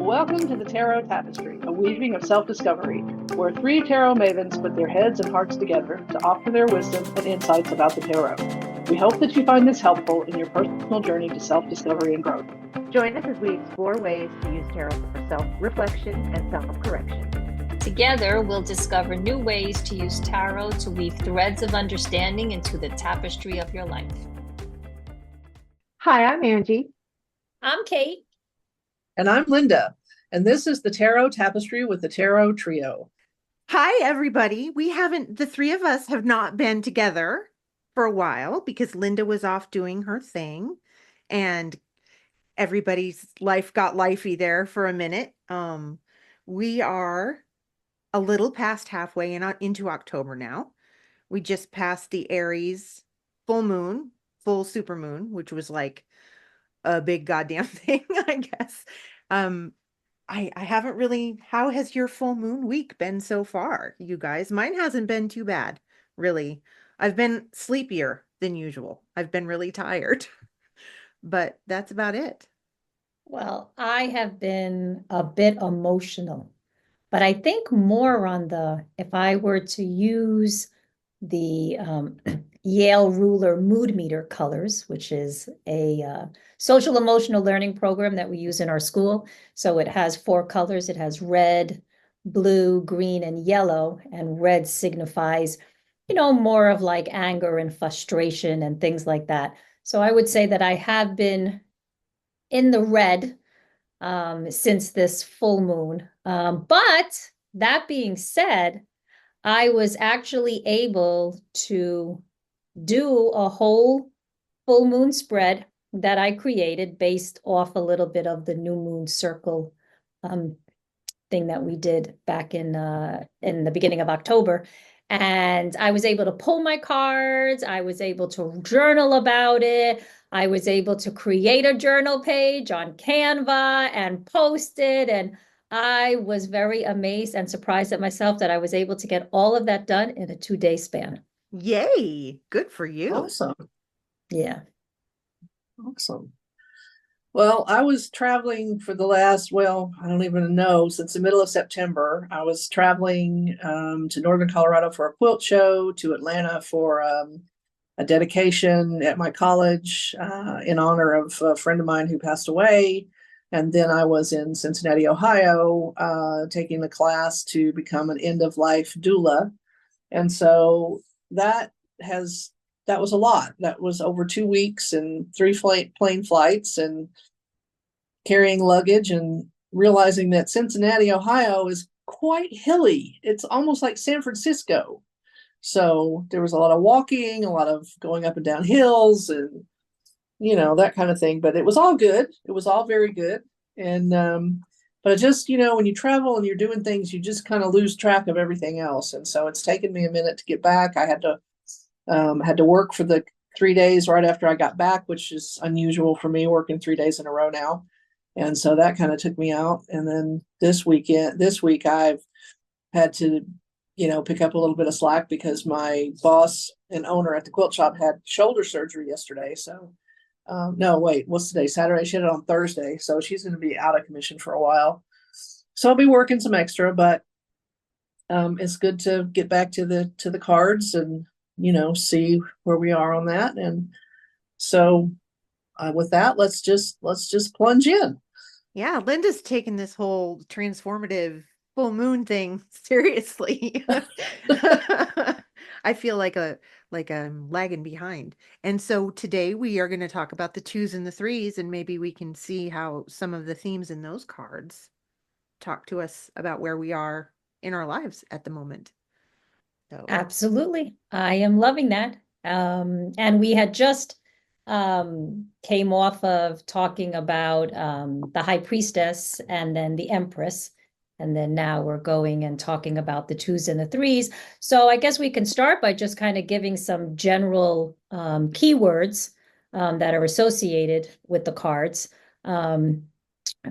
Welcome to the Tarot Tapestry, a weaving of self-discovery, where three tarot mavens put their heads and hearts together to offer their wisdom and insights about the tarot. We hope that you find this helpful in your personal journey to self-discovery and growth. Join us as we explore ways to use tarot for self-reflection and self-correction. Together, we'll discover new ways to use tarot to weave threads of understanding into the tapestry of your life. Hi, I'm Angie. I'm Kate. And I'm Linda, and this is the Tarot Tapestry with the Tarot Trio. Hi, everybody. The three of us have not been together for a while because Linda was off doing her thing and everybody's life got lifey there for a minute. We are a little past halfway into October now. We just passed the Aries full supermoon, which was like a big goddamn thing, I guess. I haven't really, how has your full moon week been so far, you guys? Mine hasn't been too bad, really. I've been sleepier than usual. I've been really tired, but that's about it. Well, I have been a bit emotional, but I think more on if I were to use the Yale Ruler Mood Meter colors, which is a social emotional learning program that we use in our school. So it has 4 colors. It has red, blue, green, and yellow. And red signifies, more of like anger and frustration and things like that. So I would say that I have been in the red since this full moon. But that being said, I was actually able to do a whole full moon spread that I created based off a little bit of the new moon circle thing that we did back in the beginning of October. And I was able to pull my cards. I was able to journal about it. I was able to create a journal page on Canva and post it. And I was very amazed and surprised at myself that I was able to get all of that done in a 2-day span. Yay! Good for you. Awesome. Yeah. Awesome. Well, I was traveling for the last, I don't even know, since the middle of September. I was traveling to Northern Colorado for a quilt show, to Atlanta for a dedication at my college in honor of a friend of mine who passed away. And then I was in Cincinnati, Ohio, taking the class to become an end-of-life doula. And so that was a lot. That was over 2 weeks and 3 plane flights and carrying luggage and realizing that Cincinnati, Ohio is quite hilly. It's almost like San Francisco. So there was a lot of walking, a lot of going up and down hills and, that kind of thing. But it was all good. It was all very good. And, but just, when you travel and you're doing things, you just kind of lose track of everything else. And so it's taken me a minute to get back. I had to work for the 3 days right after I got back, which is unusual for me, working 3 days in a row now. And so that kind of took me out. And then this week I've had to, pick up a little bit of slack because my boss and owner at the quilt shop had shoulder surgery yesterday. So, no, wait, what's today? Saturday. She had it on Thursday. So she's going to be out of commission for a while. So I'll be working some extra, but it's good to get back to the cards and, see where we are on that. And so with that, let's just plunge in. Yeah, Linda's taken this whole transformative full moon thing seriously. I feel like I'm lagging behind. And so today we are going to talk about the 2's and the 3's, and maybe we can see how some of the themes in those cards talk to us about where we are in our lives at the moment. So. Absolutely. I am loving that. And we had just came off of talking about the High Priestess and then the Empress. And then now we're going and talking about the 2's and the 3's. So I guess we can start by just kind of giving some general keywords that are associated with the cards.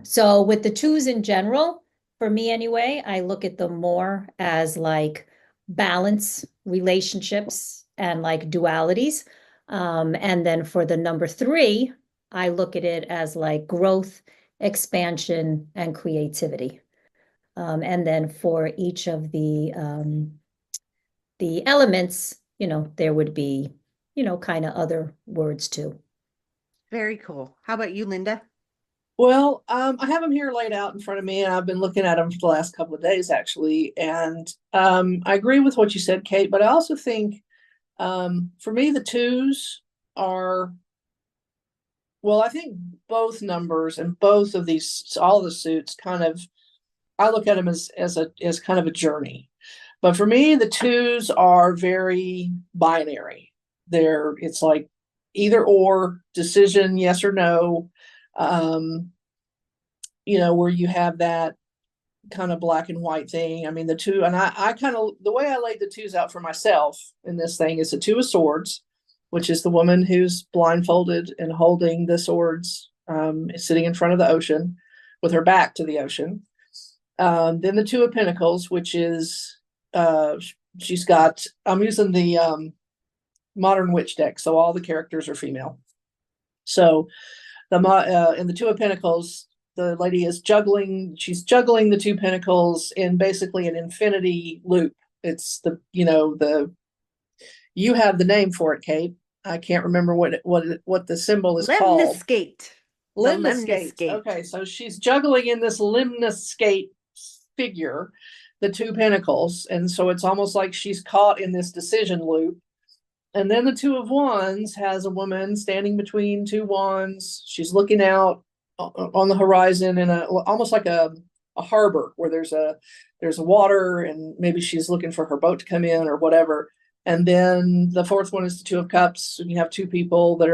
So with the 2's in general, for me anyway, I look at them more as like balance, relationships, and like dualities. And then for the number 3, I look at it as like growth expansion, and creativity. And then for each of the elements, there would be, kind of other words too. Very cool. How about you, Linda? Well, I have them here laid out in front of me, and I've been looking at them for the last couple of days, actually. And I agree with what you said, Kate, but I also think for me, the 2's are, well, I think both numbers and both of these, all the suits kind of, I look at them as kind of a journey. But for me, the 2's are very binary. It's like either or, decision, yes or no. Where you have that kind of black and white thing. I mean, the 2, and I kind of, the way I laid the 2's out for myself in this thing is the 2 of swords, which is the woman who's blindfolded and holding the swords, sitting in front of the ocean with her back to the ocean. Then the 2 of pentacles, which is, she's got, I'm using the modern witch deck, so all the characters are female. So in the 2 of pentacles, the lady is she's juggling the 2 pentacles in basically an infinity loop. It's you have the name for it, Kate. I can't remember what the symbol is called. Lemniscate. Lemniscate. Okay, so she's juggling in this lemniscate figure, the 2 pentacles, and so it's almost like she's caught in this decision loop. And then the 2 of wands has a woman standing between 2 wands. She's looking out on the horizon in almost like a harbor where there's a water, and maybe she's looking for her boat to come in or whatever. And then the 4th one is the 2 of cups, and you have 2 people that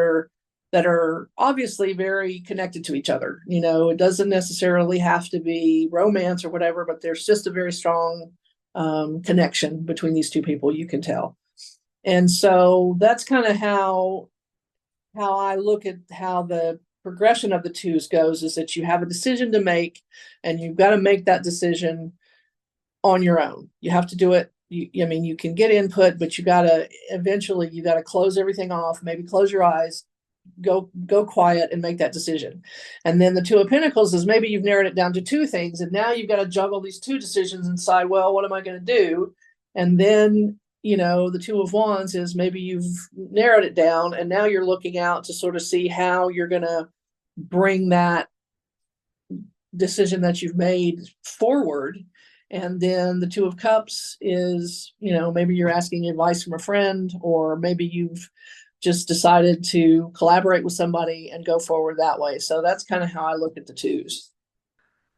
are obviously very connected to each other. It doesn't necessarily have to be romance or whatever, but there's just a very strong connection between these 2 people, you can tell. And so that's kind of how I look at how the progression of the 2's goes, is that you have a decision to make, and you've got to make that decision on your own. You have to do it. You can get input, but you got to close everything off, maybe close your eyes, go quiet and make that decision. And then the 2 of pentacles is maybe you've narrowed it down to 2 things, and now you've got to juggle these 2 decisions and decide, well, what am I going to do? And then the 2 of wands is maybe you've narrowed it down, and now you're looking out to sort of see how you're going to bring that decision that you've made forward. And then the 2 of cups is, maybe you're asking advice from a friend, or maybe you've just decided to collaborate with somebody and go forward that way. So that's kind of how I look at the 2's.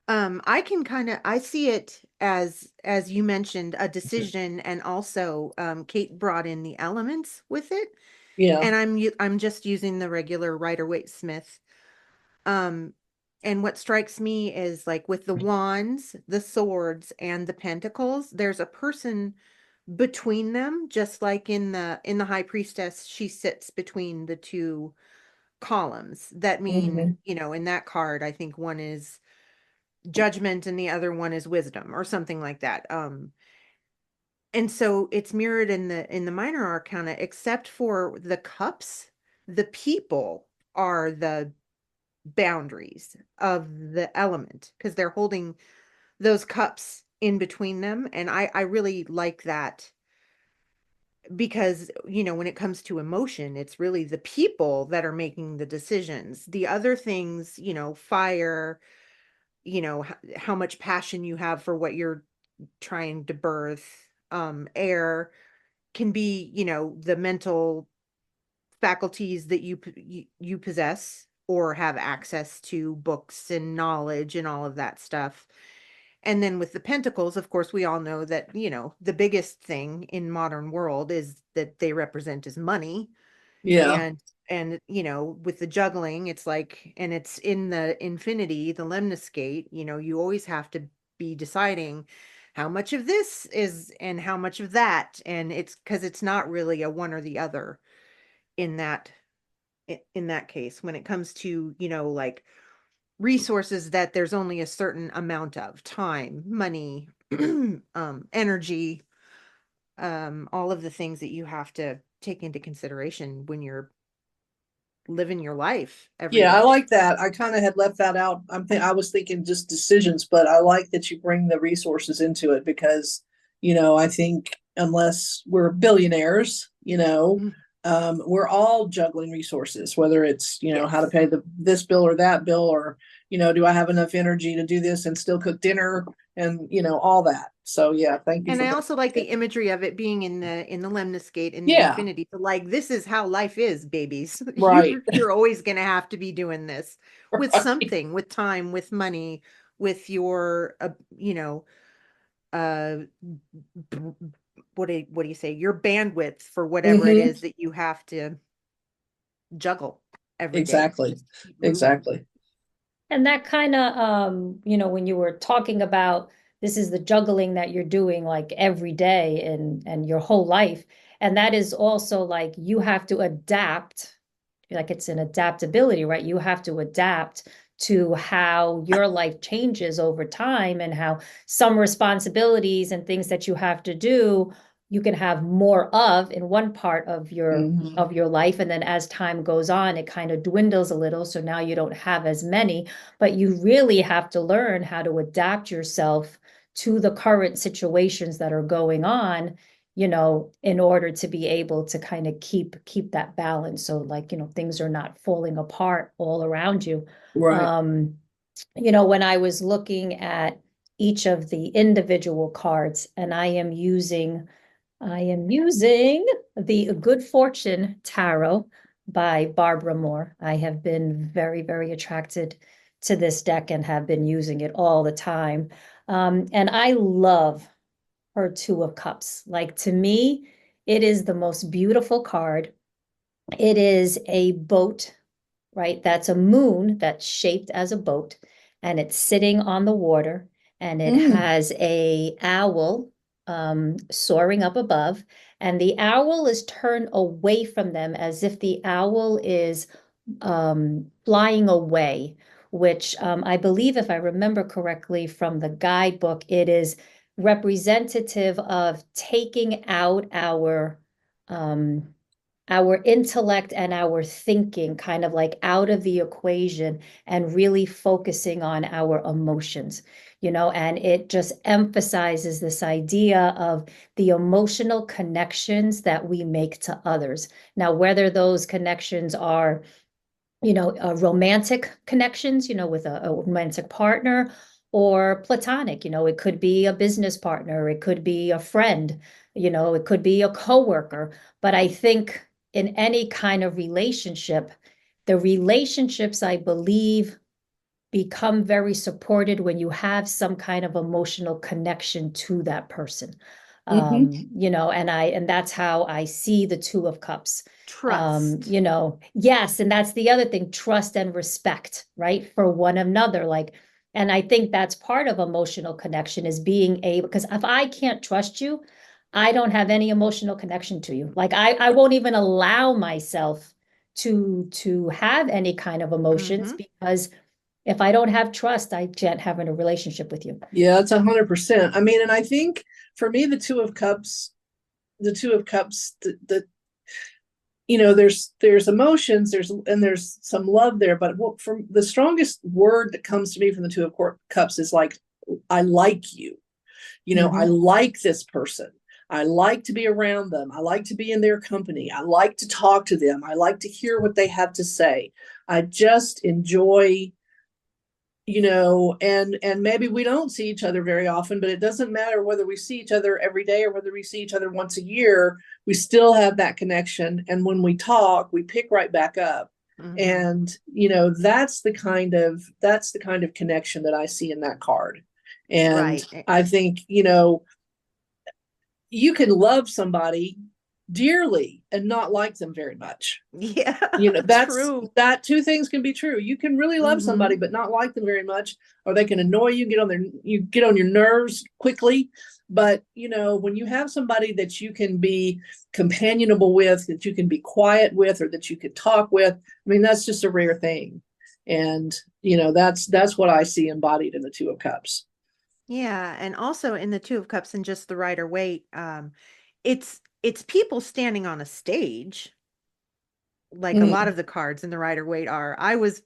I see it as you mentioned, a decision, and also Kate brought in the elements with it. Yeah. And I'm just using the regular Rider-Waite-Smith. And what strikes me is, like, with the wands, the swords, and the pentacles, there's a person between them, just like in the high priestess, she sits between the 2 columns that mean, in that card, I think one is judgment and the other one is wisdom or something like that. And so it's mirrored in the minor arcana, except for the cups. The people are the boundaries of the element, because they're holding those cups in between them. And I really like that, because when it comes to emotion, it's really the people that are making the decisions. The other things, fire, how much passion you have for what you're trying to birth. Air can be, the mental faculties that you possess or have access to, books and knowledge and all of that stuff. And then with the pentacles, of course, we all know that, the biggest thing in modern world is that they represent is money. Yeah. And with the juggling, it's like, and it's in the infinity, the lemniscate, you always have to be deciding how much of this is and how much of that. And it's because it's not really a one or the other in that case, when it comes to, like resources that there's only a certain amount of time, money, energy, all of the things that you have to take into consideration when you're living your life every Yeah, I day. like that. I kind of had left that out. I was thinking just decisions, but I like that you bring the resources into it because, I think unless we're billionaires, Mm. we're all juggling resources, whether it's, how to Yes. pay this bill or that bill, or, do I have enough energy to do this and still cook dinner and, all that. So yeah, thank you And for I bringing also like the it. imagery of it being in the lemniscate, in the Yeah, infinity. So like, this is how life is, babies. right. You're always gonna have to be doing this with Right. something, with time, with money, with your uh b- what do you say, your bandwidth for whatever it Hmm. is that you have to juggle every day to Exactly. just keep moving. Exactly. And that kind of, when you were talking about this is the juggling that you're doing like every day and your whole life. And that is also like you have to adapt, like it's an adaptability, right? You have to adapt to how your life changes over time and how some responsibilities and things that you have to do you can have more of in one part Mhm. of your life, and then as time goes on it kind of dwindles a little, so now you don't have as many, but you really have to learn how to adapt yourself to the current situations that are going on, in order to be able to kind of keep that balance. So like, things are not falling apart all around you. Right. Um, when I was looking at each of the individual cards, and I am using the Good Fortune Tarot by Barbara Moore. I have been very, very attracted to this deck and have been using it all the time. And I love her Two of Cups. Like, to me, it is the most beautiful card. It is a boat, right? That's a moon that's shaped as a boat, and it's sitting on the water, and it Mm. has a owl soaring up above, and the owl is turned away from them as if the owl is flying away, which I believe, if I remember correctly from the guidebook, it is representative of taking out our intellect and our thinking kind of like out of the equation and really focusing on our emotions, and it just emphasizes this idea of the emotional connections that we make to others. Now, whether those connections are romantic connections, with a romantic partner, or platonic, it could be a business partner, it could be a friend, it could be a coworker. But I think in any kind of relationship, the relationships, I believe, become very supported when you have some kind of emotional connection to that person. Hmm. And that's how I see the Two of Cups. Trust. Yes, and that's the other thing, trust and respect, right, for one another. Like, and I think that's part of emotional connection, is being able, because if I can't trust you, I don't have any emotional connection to you. Like, I won't even allow myself to have any kind of emotions, Hmm. because if I don't have trust, I can't have a relationship with you. Yeah, it's 100%. I mean, and I think for me, the Two of Cups, there's emotions, there's some love there, but from the strongest word that comes to me from the Two of Cups is like, I like you. I Mhm. like this person. I like to be around them. I like to be in their company. I like to talk to them. I like to hear what they have to say. I just enjoy, and maybe we don't see each other very often, but it doesn't matter whether we see each other every day or whether we see each other once a year. We still have that connection, and when we talk, we pick right back up. Hmm. And that's the kind of connection that I see in that card. And Right. I think, you can love somebody dearly and not like them very much. Yeah, That's true. that two things can be true. You can really love somebody Hmm. but not like them very much, or they can annoy you, you get on your nerves quickly. But when you have somebody that you can be companionable with, that you can be quiet with, or that you could talk with, I mean, that's just a rare thing. And that's what I see embodied in the Two of Cups. Yeah, and also in the Two of Cups and just the Rider Waite, it's people standing on a stage like a lot of the cards in the Rider-Waite are. I was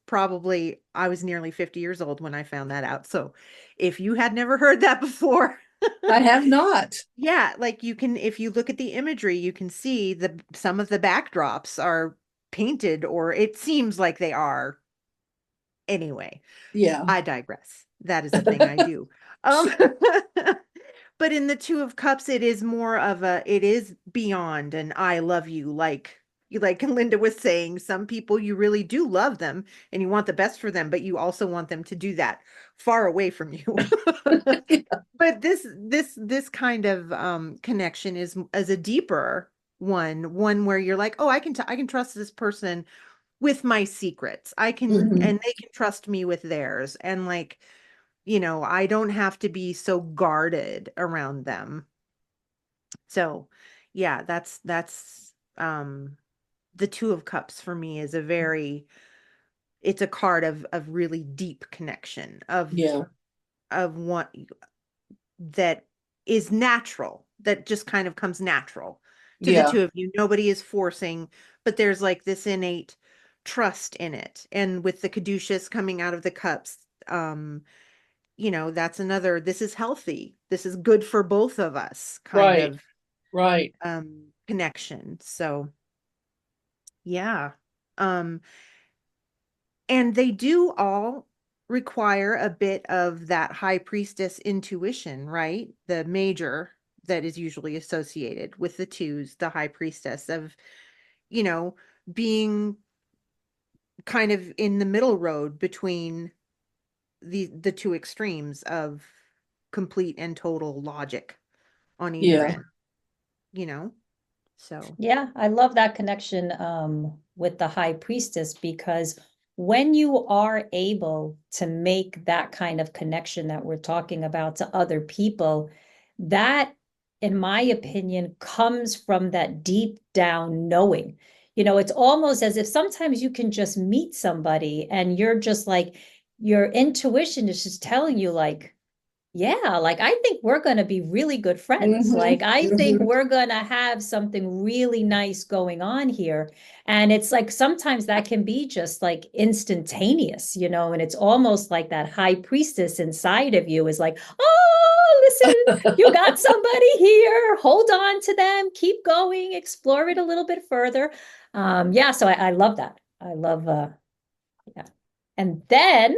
nearly 50 years old when I found that out. So if you had never heard that before, I have not. yeah, like you can, if you look at the imagery, you can see some of the backdrops are painted, or it seems like they are. Anyway, Yeah. I digress. That is a thing I do. Um, but in the Two of Cups, it is more of it is beyond an I love you. Like Linda was saying, some people you really do love them and you want the best for them, but you also want them to do that far away from you. But this kind of connection is as a deeper one where you're like, oh, I can trust this person with my secrets. Mhm. And they can trust me with theirs. And like, I don't have to be so guarded around them. So yeah, that's the Two of Cups for me is it's a card of really deep connection Yeah. of what that is natural, that just kind of comes natural to the Yeah. two of you. Nobody is forcing, but there's like this innate trust in it. And with the caduceus coming out of the cups, that's another, this is healthy. This is good for both of us kind Right. of Right. connection. So yeah. Um, and they do all require a bit of that high priestess intuition, right? The major that is usually associated with the 2's, the high priestess of, you know, being kind of in the middle road between the two extremes of complete and total logic on either Yeah. end, you know? So, Yeah, I love that connection with the high priestess, because when you are able to make that kind of connection that we're talking about to other people, that, in my opinion, comes from that deep down knowing. It's almost as if sometimes you can just meet somebody and you're just like, your intuition is just telling you like, yeah, like I think we're going to be really good friends. Like I think we're going to have something really nice going on here. And it's like sometimes that can be just like instantaneous, and it's almost like that high priestess inside of you is like, oh, listen, you got somebody here. Hold on to them, keep going, explore it a little bit further. Yeah, so I love that. I love yeah. And then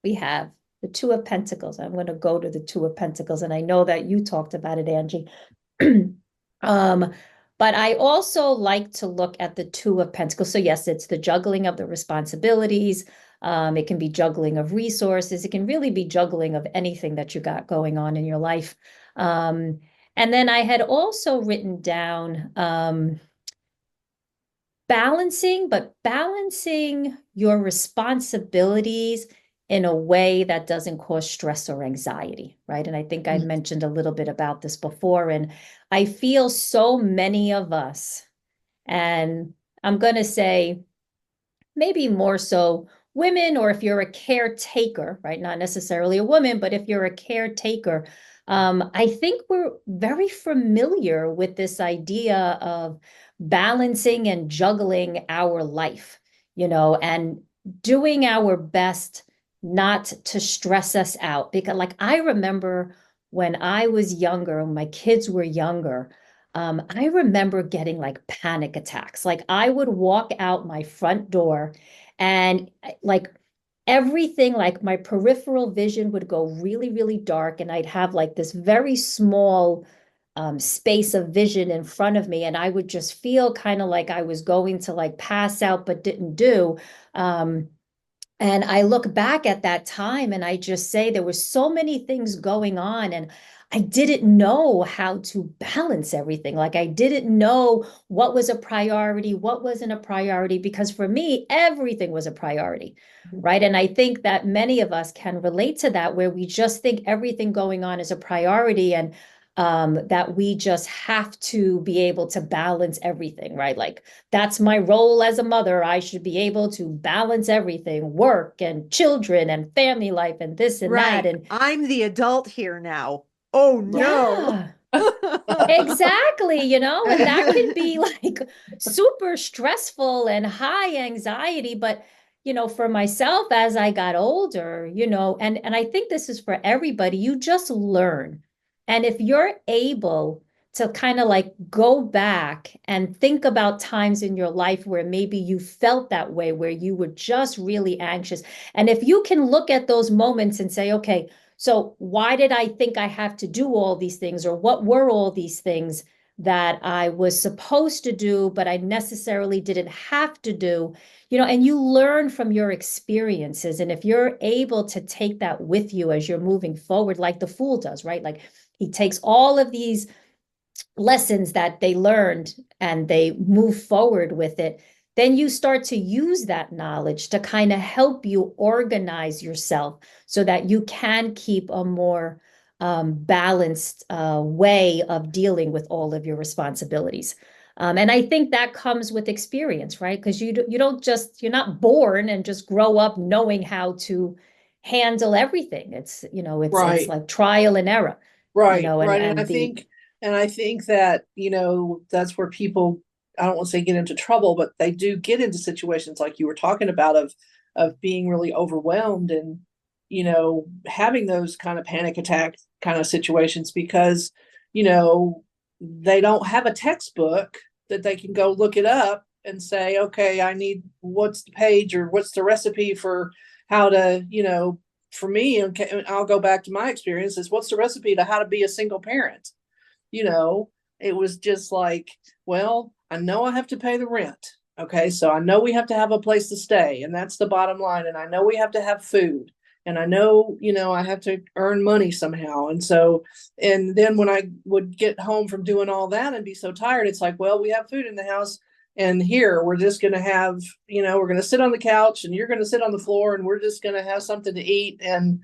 we have the Two of Pentacles. I'm going to go to the Two of Pentacles, and I know that you talked about it, Angie. But I also like to look at the Two of Pentacles. So yes, it's the juggling of the responsibilities. It can be juggling of resources. It can really be juggling of anything that you got going on in your life. And then I had also written down balancing your responsibilities in a way that doesn't cause stress or anxiety, right? And I think I mentioned a little bit about this before, and I feel so many of us, and I'm going to say maybe more so women, or if you're a caretaker, right? Not necessarily a woman, but if you're a caretaker, I think we're very familiar with this idea of balancing and juggling our life, and doing our best not to stress us out. Because like I remember when I was younger, when my kids were younger, I remember getting like panic attacks. Like I would walk out my front door and like everything, like my peripheral vision would go really, really dark, and I'd have like this very small space of vision in front of me, and I would just feel kind of like I was going to like pass out, but didn't do. And I look back at that time and I just say there were so many things going on, and I didn't know how to balance everything. Like I didn't know what was a priority, what wasn't a priority, because for me, everything was a priority, right? And I think that many of us can relate to that, where we just think everything going on is a priority, and that we just have to be able to balance everything, right? Like that's my role as a mother. I should be able to balance everything, work and children and family life and this and that. right. And I'm the adult here now. Oh no. yeah, Exactly, you know, and that can be like super stressful and high anxiety. But, for myself, as I got older, and I think this is for everybody, you just learn. And if you're able to kind of like go back and think about times in your life where maybe you felt that way, where you were just really anxious. And if you can look at those moments and say, okay, so why did I think I have to do all these things, or what were all these things that I was supposed to do, but I necessarily didn't have to do, and you learn from your experiences. And if you're able to take that with you as you're moving forward, like the Fool does, right? Like he takes all of these lessons that they learned and they move forward with it, then you start to use that knowledge to kind of help you organize yourself so that you can keep a more balanced way of dealing with all of your responsibilities. And I think that comes with experience, right? Because you're not born and just grow up knowing how to handle everything. It's Right. like trial and error. Right, right. And And I think that, that's where people, I don't want to say get into trouble, but they do get into situations like you were talking about of being really overwhelmed and, having those kind of panic attack kind of situations because, they don't have a textbook that they can go look it up and say, okay, I need what's the page or what's the recipe for how to, for me, and I'll go back to my experiences. What's the recipe to how to be a single parent? It was just like, well, I know I have to pay the rent. Okay. So I know we have to have a place to stay, and that's the bottom line. And I know we have to have food. And I know, I have to earn money somehow. And so, and then when I would get home from doing all that and be so tired, it's like, well, we have food in the house. And here we're just going to have, we're going to sit on the couch and you're going to sit on the floor and we're just going to have something to eat. And,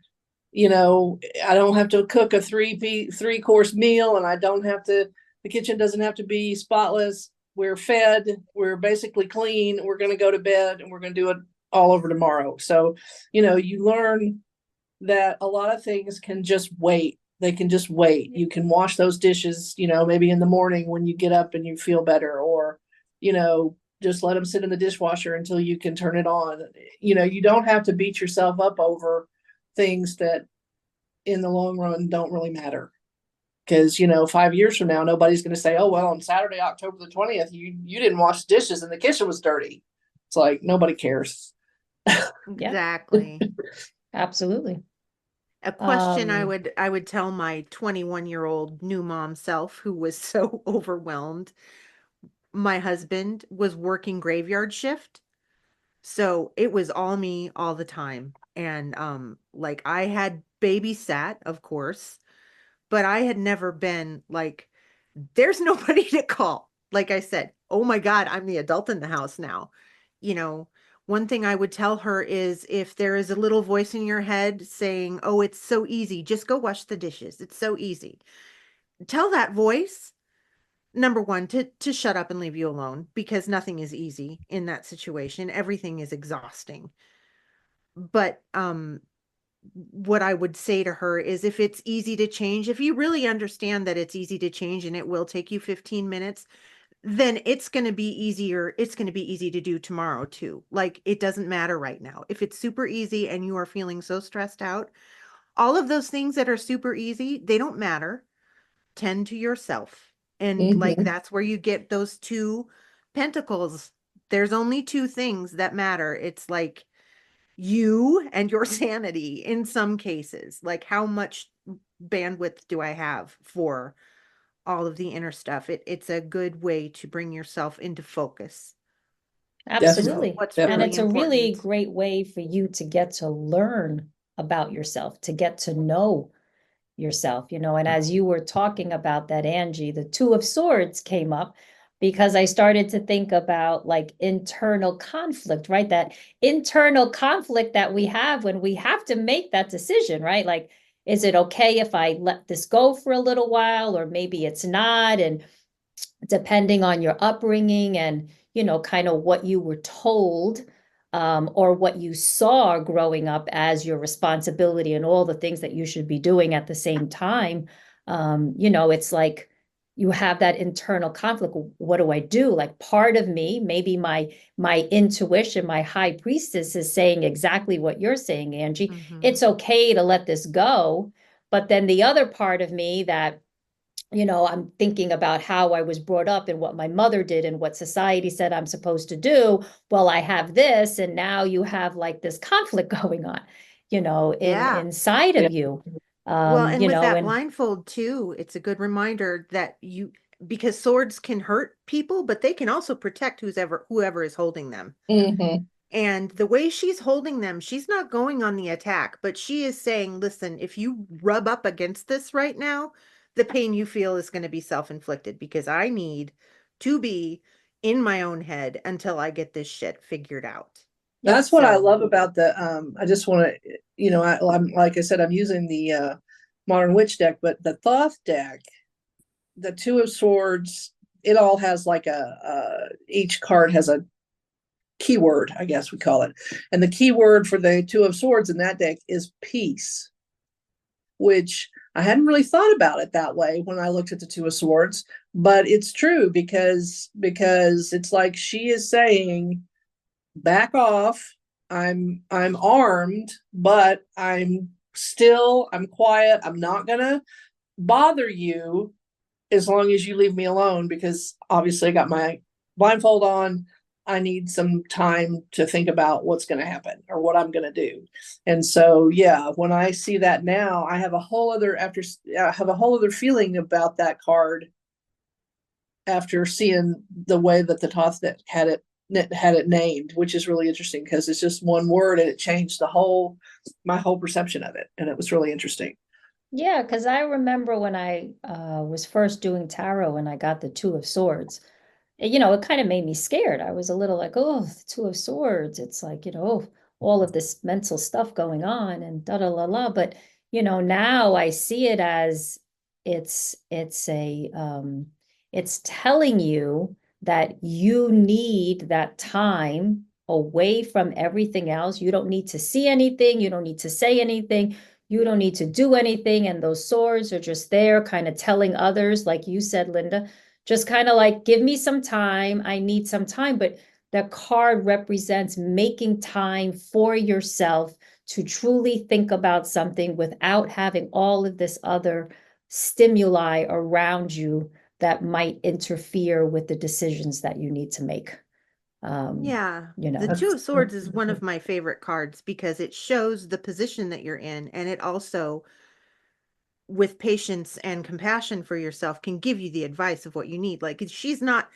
I don't have to cook a three course meal, and I don't have to, the kitchen doesn't have to be spotless. We're fed, we're basically clean. We're going to go to bed and we're going to do it all over tomorrow. So, you learn that a lot of things can just wait. They can just wait. You can wash those dishes, maybe in the morning when you get up and you feel better, or, just let them sit in the dishwasher until you can turn it on. You don't have to beat yourself up over things that in the long run don't really matter. Because, 5 years from now, nobody's going to say, oh, well, on Saturday, October the 20th, you didn't wash dishes and the kitchen was dirty. It's like, nobody cares. Exactly. absolutely. A question I Um, would tell my 21-year-old new mom self who was so overwhelmed. My husband was working graveyard shift, so it was all me all the time. And like I had babysat, of course, but I had never been like, there's nobody to call. Like I said, oh my God, I'm the adult in the house now. You know, one thing I would tell her is if there is a little voice in your head saying, oh, it's so easy, just go wash the dishes. It's so easy. Tell that voice, number one, to shut up and leave you alone, because nothing is easy in that situation. Everything is exhausting. But what I would say to her is if it's easy to change, if you really understand that it's easy to change and it will take you 15 minutes, then it's going to be easier. It's going to be easy to do tomorrow too. Like it doesn't matter right now. If it's super easy and you are feeling so stressed out, all of those things that are super easy, they don't matter. Tend to yourself. And like mhm. that's where you get those two pentacles. There's only two things that matter. It's like you and your sanity in some cases. Like how much bandwidth do I have for all of the inner stuff? It's a good way to bring yourself into focus. Is Definitely. Absolutely. what's And really Definitely. it's a really important. great way for you to get to learn about yourself, to get to know yourself, and as you were talking about that, Angie, the Two of Swords came up because I started to think about like internal conflict, right? That internal conflict that we have when we have to make that decision, right? Like, is it okay if I let this go for a little while, or maybe it's not? And depending on your upbringing and, kind of what you were told, or what you saw growing up as your responsibility and all the things that you should be doing at the same time, You know, it's like you have that internal conflict. What do I do? Like part of me, maybe my intuition, my high priestess is saying exactly what you're saying, Angie. Mhm. It's okay to let this go. But then the other part of me that, you know, I'm thinking about how I was brought up and what my mother did and what society said I'm supposed to do. Well, I have this, and now you have like this conflict going on, you know, Yeah. inside Yeah. of you. Well, and You with know, that and blindfold too, it's a good reminder that because swords can hurt people, but they can also protect whoever is holding them. Mhm. And the way she's holding them, she's not going on the attack, but she is saying, listen, if you rub up against this right now, the pain you feel is going to be self-inflicted because I need to be in my own head until I get this shit figured out. That's what I So, love about the I just want to, you know, I'm like I said, I'm using the Modern Witch deck, but the Thoth deck, the Two of Swords, it all has like each card has a keyword, I guess we call it. And the keyword for the Two of Swords in that deck is peace, which I hadn't really thought about it that way when I looked at the Two of Swords, but it's true because it's like she is saying, back off. I'm armed, but I'm quiet. I'm not gonna bother you as long as you leave me alone, because obviously I got my blindfold on. I need some time to think about what's going to happen or what I'm going to do. And so, yeah, when I see that now, I have a whole other feeling about that card after seeing the way that the Toth had it named, which is really interesting because it's just one word and it changed my whole perception of it, and it was really interesting. yeah, because I remember when I was first doing tarot and I got the Two of Swords, you know, it kind of made me scared. I was a little like, oh, the Two of Swords. It's like, you know, all of this mental stuff going on and da da la la. But, you know, now I see it as it's telling you that you need that time away from everything else. You don't need to see anything. You don't need to say anything. You don't need to do anything. And those swords are just there, kind of telling others, like you said, Linda, just kind of like, give me some time. I need some time. But that card represents making time for yourself to truly think about something without having all of this other stimuli around you that might interfere with the decisions that you need to make. yeah, You the know, Two of Swords is one of my favorite cards because it shows the position that you're in, and it also, with patience and compassion for yourself, can give you the advice of what you need. Like she's not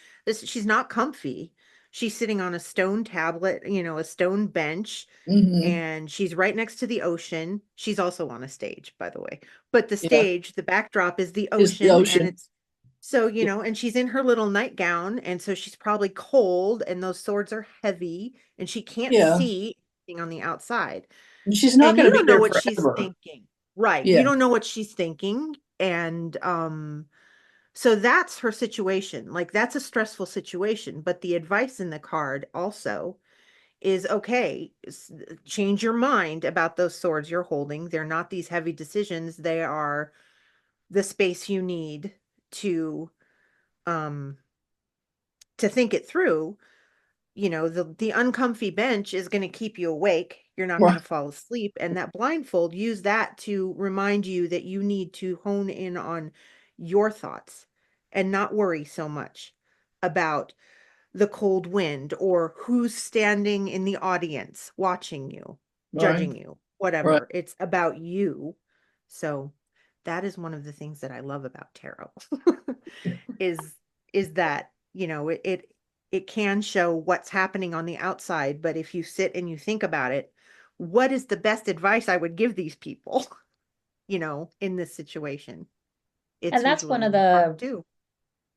comfy. She's sitting on a stone tablet, a stone bench, Mm-hmm. and she's right next to the ocean. She's also on a stage, by the way. But Yeah, the backdrop is the is the ocean, and ocean. it's so, Yeah. and she's in her little nightgown, and so she's probably cold, and those swords are heavy, and she can't Yeah. see anything on the outside. And she's not And going you to be don't know there what she's forever. thinking. Right. You Yeah. don't know what she's thinking. And so that's her situation. Like that's a stressful situation, but the advice in the card also is okay, change your mind about those swords you're holding. They're not these heavy decisions. They are the space you need to um think it through. The uncomfy bench is going to keep you awake. You're not going Right. to fall asleep. And that blindfold, use that to remind you that you need to hone in on your thoughts and not worry so much about the cold wind or who's standing in the audience watching you, Right. judging you, Right. whatever. It's about you. So that is one of the things that I love about tarot is that, it can show what's happening on the outside, but if you sit and you think about it, what is the best advice I would give these people, in this situation? It's and that's one usually of hard the, to.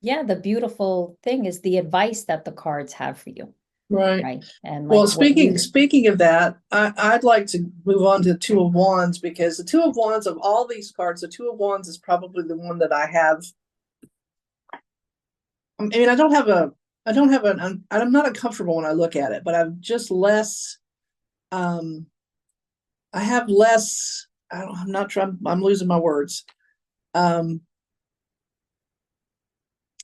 yeah, the beautiful thing is the advice that the cards have for you, Right. right? And Well, like what you, speaking of that, I'd like to move on to the Two of Wands, because the Two of Wands, of all these cards, the Two of Wands is probably the one that I have. I mean, I'm not uncomfortable when I look at it, but I'm just less, I have less, I'm not trying, I'm losing my words.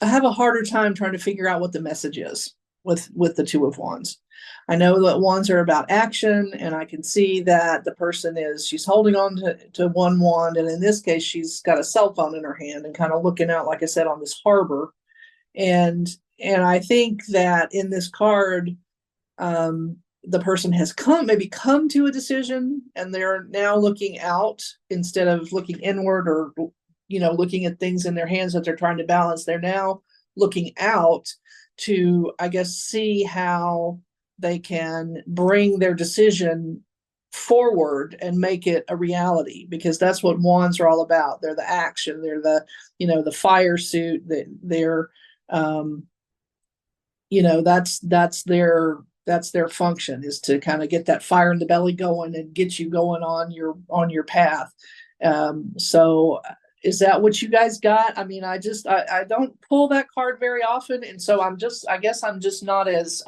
I have a harder time trying to figure out what the message is with the Two of Wands. I know that wands are about action, and I can see that the person she's holding on to one wand, and in this case, she's got a cell phone in her hand and kind of looking out, like I said, on this harbor. And I think that in this card, the person has maybe come to a decision, and they're now looking out instead of looking inward, or looking at things in their hands that they're trying to balance. They're now looking out to, I guess, see how they can bring their decision forward and make it a reality, because that's what wands are all about. They're the action, they're the the fire suit, they're that's their function, is to kind of get that fire in the belly going and get you going on your path. So is that what you guys got? I mean, I don't pull that card very often, and so I guess I'm just not as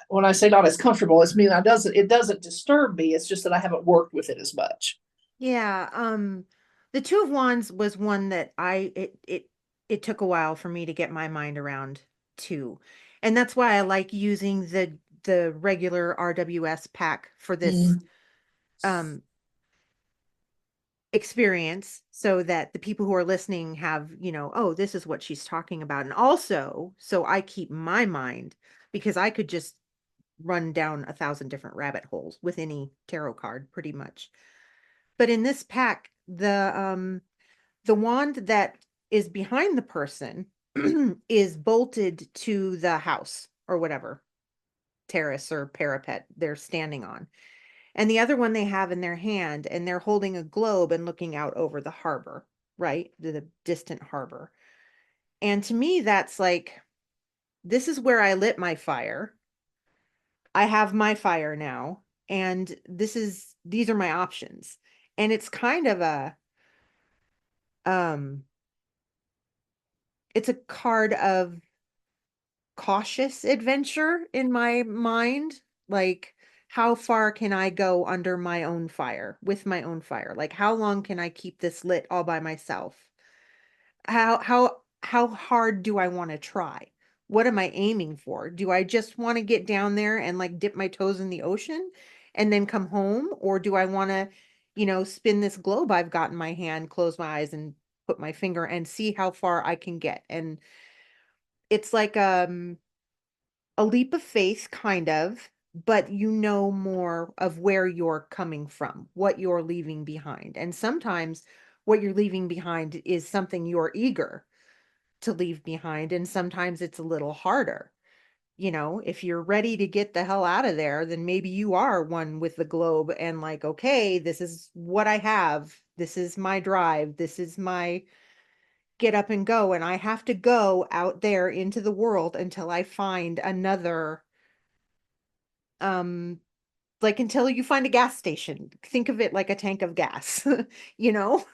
when I say not as comfortable, it's mean it doesn't disturb me. It's just that I haven't worked with it as much. Yeah, the Two of Wands was one that it took a while for me to get my mind around too. And that's why I like using the regular RWS pack for this experience, so that the people who are listening have, oh, this is what she's talking about. And also, so I keep my mind, because I could just run down 1,000 different rabbit holes with any tarot card pretty much. But in this pack, the wand that is behind the person is bolted to the house or whatever terrace or parapet they're standing on. And the other one they have in their hand, and they're holding a globe and looking out over the harbor, right? The distant harbor. And to me, that's like, this is where I lit my fire. I have my fire now, and these are my options. And it's kind of it's a card of cautious adventure in my mind. Like, how far can I go under my own fire, with my own fire? Like, how long can I keep this lit all by myself? How hard do I want to try? What am I aiming for? Do I just want to get down there and like dip my toes in the ocean and then come home? Or do I want to, spin this globe I've got in my hand, close my eyes and put my finger and see how far I can get? And it's like a leap of faith, kind of, but more of where you're coming from, what you're leaving behind. And sometimes what you're leaving behind is something you're eager to leave behind, and sometimes it's a little harder. If you're ready to get the hell out of there, then maybe you are one with the globe and like, okay, this is what I have, this is my drive, this is my get up and go, and I have to go out there into the world until I find another, like until you find a gas station. Think of it like a tank of gas, you know?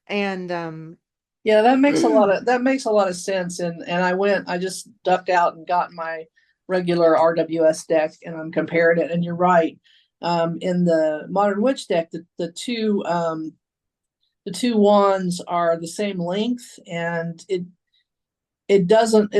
And Yeah, that makes a lot of sense. And I just ducked out and got my regular RWS deck, and I'm comparing it. And you're right. In the Modern Witch deck, the two wands are the same length, and it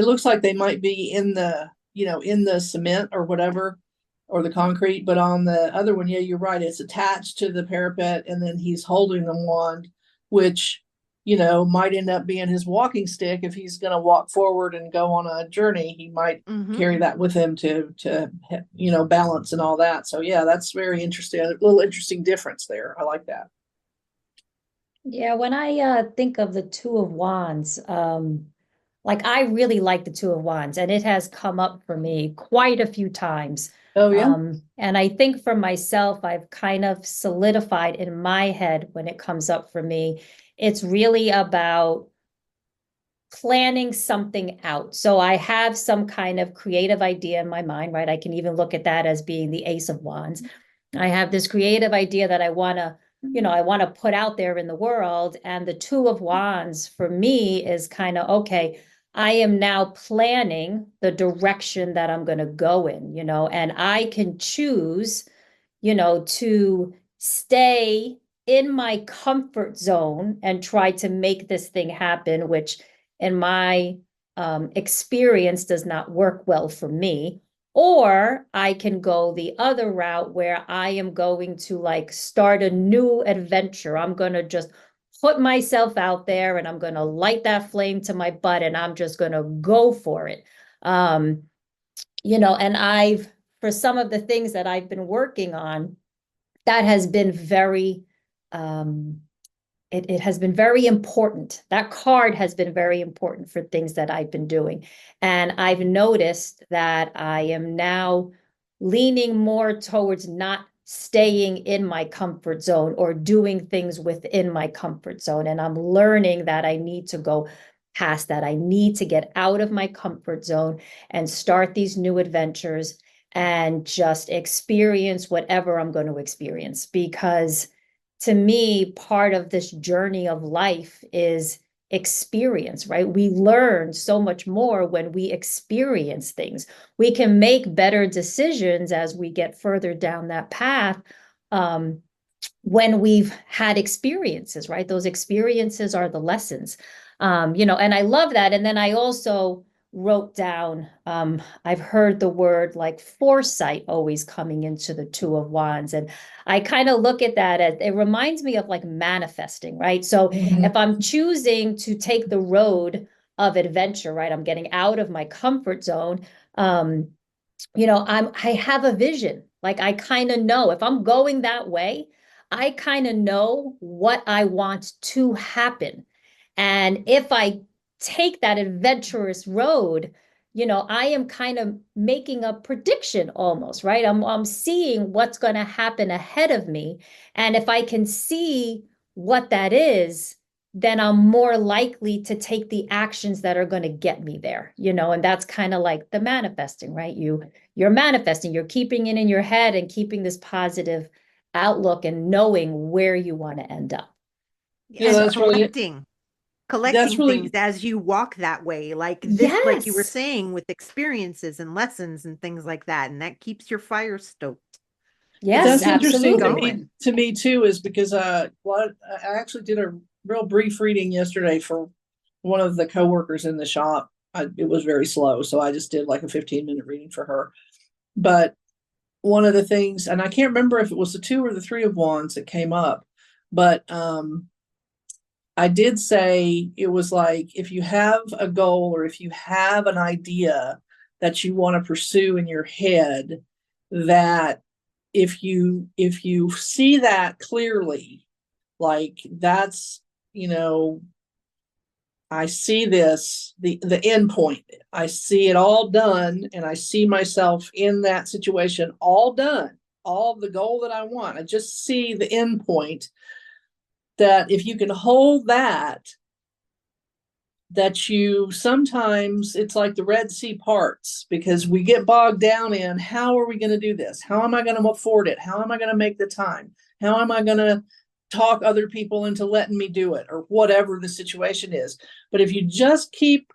looks like they might be in the cement or whatever, or the concrete. But on the other one, yeah, you're right. It's attached to the parapet, and then he's holding the wand, which might end up being his walking stick. If he's going to walk forward and go on a journey, he might carry that with him to balance and all that. So yeah, that's very interesting. A little interesting difference there. I like that. Yeah, when I think of the Two of Wands, like I really like the Two of Wands, and it has come up for me quite a few times. Oh yeah. And I think for myself, I've kind of solidified in my head when it comes up for me, it's really about planning something out. So I have some kind of creative idea in my mind, right? I can even look at that as being the Ace of Wands. I have this creative idea that I want to put out there in the world. And the Two of Wands for me is kind of, okay, I am now planning the direction that I'm going to go in, and I can choose, to stay in my comfort zone and try to make this thing happen, which in my experience does not work well for me. Or I can go the other route where I am going to like start a new adventure. I'm going to just put myself out there and I'm going to light that flame to my butt and I'm just going to go for it. You know, and for some of the things that I've been working on, that has been very, it has been very important. That card has been very important for things that I've been doing. And I've noticed that I am now leaning more towards not staying in my comfort zone or doing things within my comfort zone. And I'm learning that I need to go past that. I need to get out of my comfort zone and start these new adventures and just experience whatever I'm going to experience. Because to me, part of this journey of life is experience, right? We learn so much more when we experience things. We can make better decisions as we get further down that path, when we've had experiences, right? Those experiences are the lessons. You know, and I love that. And then I also wrote down, I've heard the word like foresight always coming into the Two of Wands. And I kind of look at that as, it reminds me of like manifesting, right? So if I'm choosing to take the road of adventure, right, I'm getting out of my comfort zone. You know, I have a vision. Like I kind of know if I'm going that way, I kind of know what I want to happen. And if I take that adventurous road, you know, I am kind of making a prediction almost, right? I'm seeing what's going to happen ahead of me. And if I can see what that is, then I'm more likely to take the actions that are going to get me there, you know, and that's kind of like the manifesting, right? You're manifesting, you're keeping it in your head and keeping this positive outlook and knowing where you want to end up. Yeah, And that's really, collecting really, things as you walk that way, like this, like you were Yes. saying, with experiences and lessons and things like that, and that keeps your fire stoked. Yes, that's interesting absolutely. to me too, is because what I actually did a real brief reading yesterday for one of the coworkers in the shop. It was very slow, so I just did like a 15-minute reading for her. But one of the things, and I can't remember if it was the Two or the Three of Wands that came up, but I did say it was like, if you have a goal or if you have an idea that you want to pursue in your head, that if you see that clearly, like that's, you know, I see this, the end point. I see it all done, and I see myself in that situation all done, all the goal that I want. I just see the end point. That if you can hold that you sometimes, it's like the Red Sea parts, because we get bogged down in, how are we going to do this? How am I going to afford it? How am I going to make the time? How am I going to talk other people into letting me do it, or whatever the situation is? But if you just keep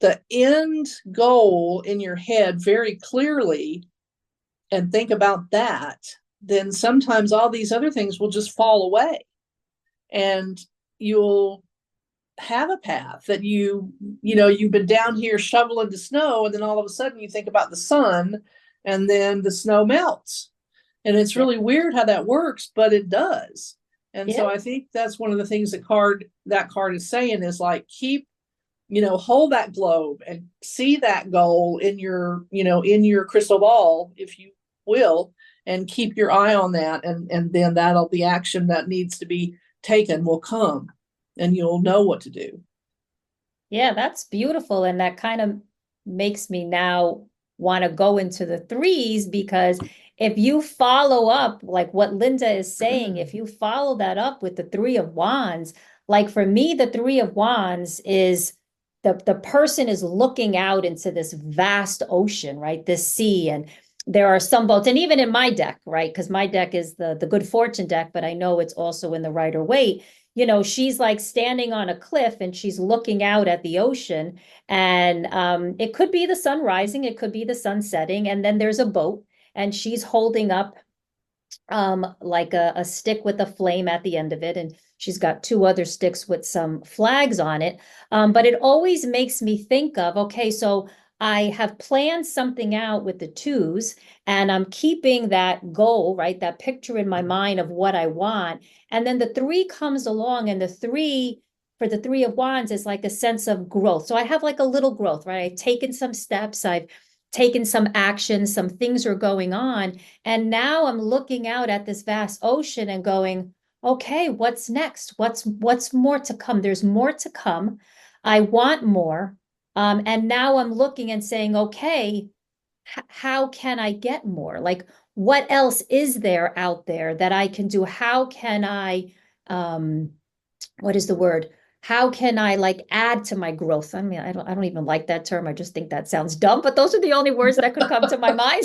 the end goal in your head very clearly and think about that, then sometimes all these other things will just fall away. And you'll have a path that you know, you've been down here shoveling the snow, and then all of a sudden you think about the sun, and then the snow melts. And it's really weird how that works, but it does. And so I think that's one of the things that card is saying, is like, keep, you know, hold that globe and see that goal in your, you know, in your crystal ball, if you will, and keep your eye on that. And then the action that needs to be taken will come, and you'll know what to do. Yeah, that's beautiful. And that kind of makes me now want to go into the 3's, because if you follow up, like what Linda is saying, if you follow that up with the 3 of Wands, like for me, the 3 of Wands is the person is looking out into this vast ocean, right? This sea. And there are some boats, and even in my deck, right? Because my deck is the Good Fortune deck, but I know it's also in the Rider-Waite. You know, she's like standing on a cliff and she's looking out at the ocean, and it could be the sun rising, it could be the sun setting, and then there's a boat and she's holding up like a stick with a flame at the end of it, and she's got two other sticks with some flags on it. But it always makes me think of, okay, so I have planned something out with the 2's, and I'm keeping that goal, right? That picture in my mind of what I want. And then the 3 comes along, and the 3 for the 3 of Wands is like a sense of growth. So I have like a little growth, right? I've taken some steps, I've taken some action, some things are going on. And now I'm looking out at this vast ocean and going, okay, what's next? What's more to come? There's more to come. I want more. And now I'm looking and saying, okay, how can I get more? Like, what else is there out there that I can do? How can I, what is the word? How can I like add to my growth? I mean, I don't even like that term. I just think that sounds dumb, but those are the only words that could come to my mind.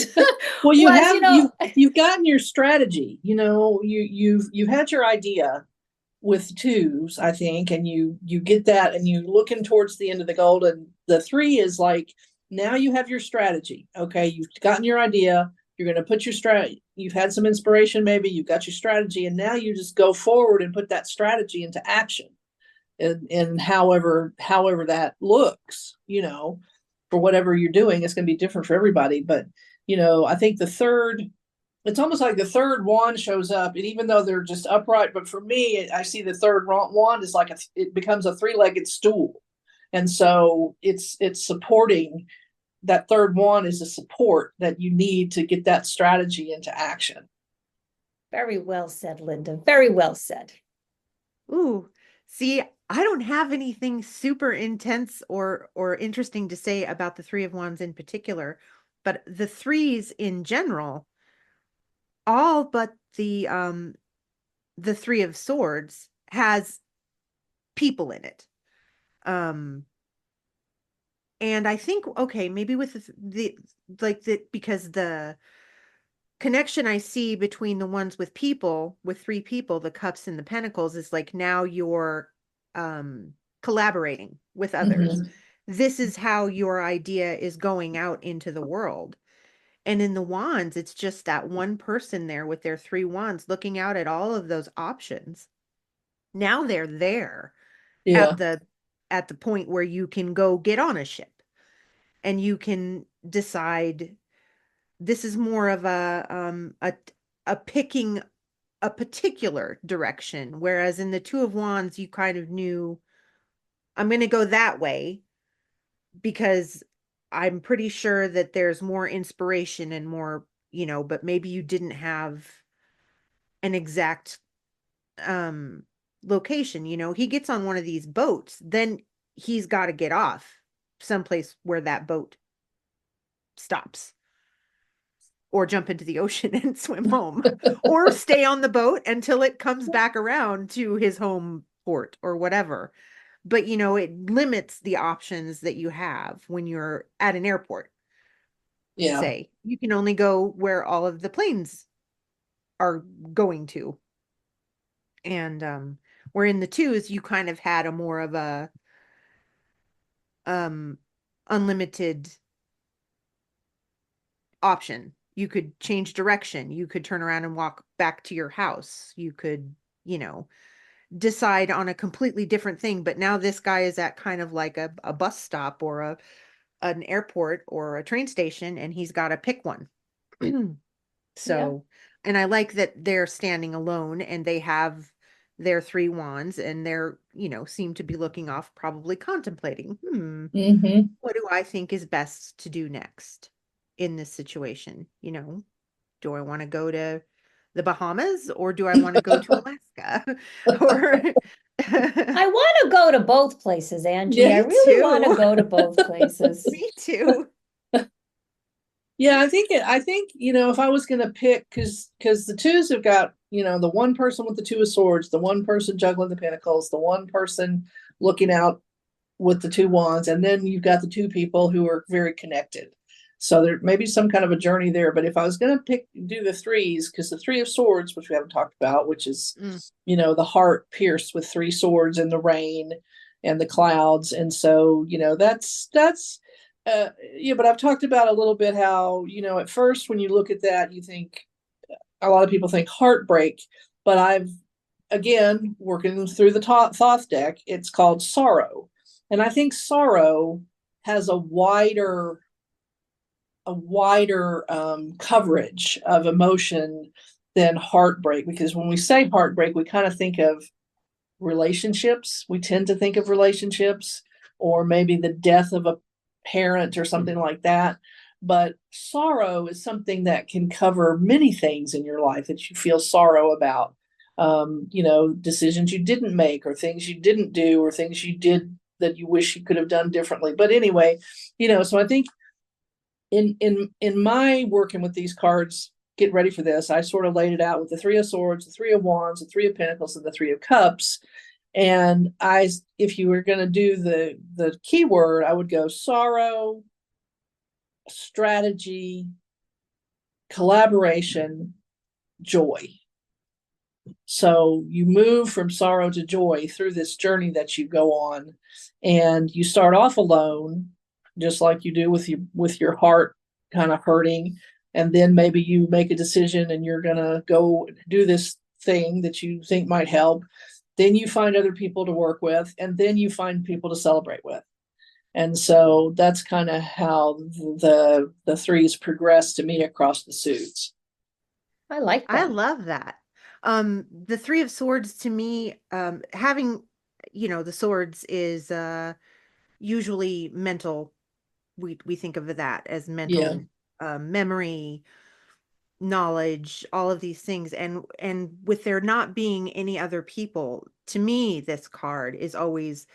Well, you Was, have, you've gotten your strategy, you've had your idea with 2's, I think, and you get that, and you looking towards the end of the golden. The 3 is like, now you have your strategy. Okay, you've gotten your idea. You're going to put your strategy. You've had some inspiration, maybe you've got your strategy, and now you just go forward and put that strategy into action. And however that looks, for whatever you're doing, it's going to be different for everybody. But I think the third, it's almost like the third wand shows up, and even though they're just upright, but for me, I see the third wand is like it becomes a 3-legged stool, and so it's supporting. That third wand is a support that you need to get that strategy into action. very well said, Linda. Very well said. Ooh, see, I don't have anything super intense or interesting to say about the 3 of Wands in particular, but the 3's in general, all but the 3 of Swords has people in it. And I think, okay, maybe with because the connection I see between the ones with people, with 3 people, the cups and the pentacles, is like now you're collaborating with others. This is how your idea is going out into the world. And in the wands, it's just that one person there with their 3 wands looking out at all of those options. Now they're there Yeah. at the point where you can go get on a ship and you can decide this is more of a picking a particular direction, whereas in the 2 of Wands you kind of knew, I'm going to go that way because I'm pretty sure that there's more inspiration and more, but maybe you didn't have an exact location. He gets on one of these boats, then he's got to get off someplace where that boat stops, or jump into the ocean and swim home, or stay on the boat until it comes back around to his home port or whatever. But, it limits the options that you have when you're at an airport. Yeah. Say, you can only go where all of the planes are going to. And where in the 2's, you kind of had a more of a unlimited option. You could change direction. You could turn around and walk back to your house. You could, decide on a completely different thing. But now this guy is at kind of like a bus stop or an airport or a train station, and he's got to pick one. So, and I like that they're standing alone and they have their 3 wands, and they're, seem to be looking off, probably contemplating, what do I think is best to do next in this situation? Do I want to go to the Bahamas, or do I want to go to Alaska? Or I want to go to both places, Angie. Yeah, I really too. want to go to both places. Me too. Yeah, I think if I was going to pick, because the 2's have got, the one person with the 2 of Swords, the one person juggling the Pentacles, the one person looking out with the 2 wands, and then you've got the 2 people who are very connected. So there may be some kind of a journey there. But if I was going to do the 3's, because the 3 of Swords, which we haven't talked about, which is, the heart pierced with 3 swords and the rain and the clouds. And so, that's but I've talked about a little bit how, at first when you look at that, you think, a lot of people think heartbreak, but again, working through the Thoth deck, it's called sorrow. And I think sorrow has a wider coverage of emotion than heartbreak, because when we say heartbreak, we kind of think of relationships. We tend to think of relationships, or maybe the death of a parent or something like that. But sorrow is something that can cover many things in your life that you feel sorrow about. Decisions you didn't make, or things you didn't do, or things you did that you wish you could have done differently. But anyway, so I think in my working with these cards, get ready for this. I sort of laid it out with the 3 of Swords, the 3 of Wands, the 3 of Pentacles, and the 3 of Cups. And if you were going to do the keyword, I would go sorrow, strategy, collaboration, joy. So you move from sorrow to joy through this journey that you go on, and you start off alone, just like you do with your heart kind of hurting. And then maybe you make a decision and you're going to go do this thing that you think might help. Then you find other people to work with, and then you find people to celebrate with. And so that's kind of how the 3's progress to me across the suits. I like that. I love that. The 3 of Swords to me, having, the swords is usually mental. We think of that as mental, memory, knowledge, all of these things. And with there not being any other people, to me, this card is always,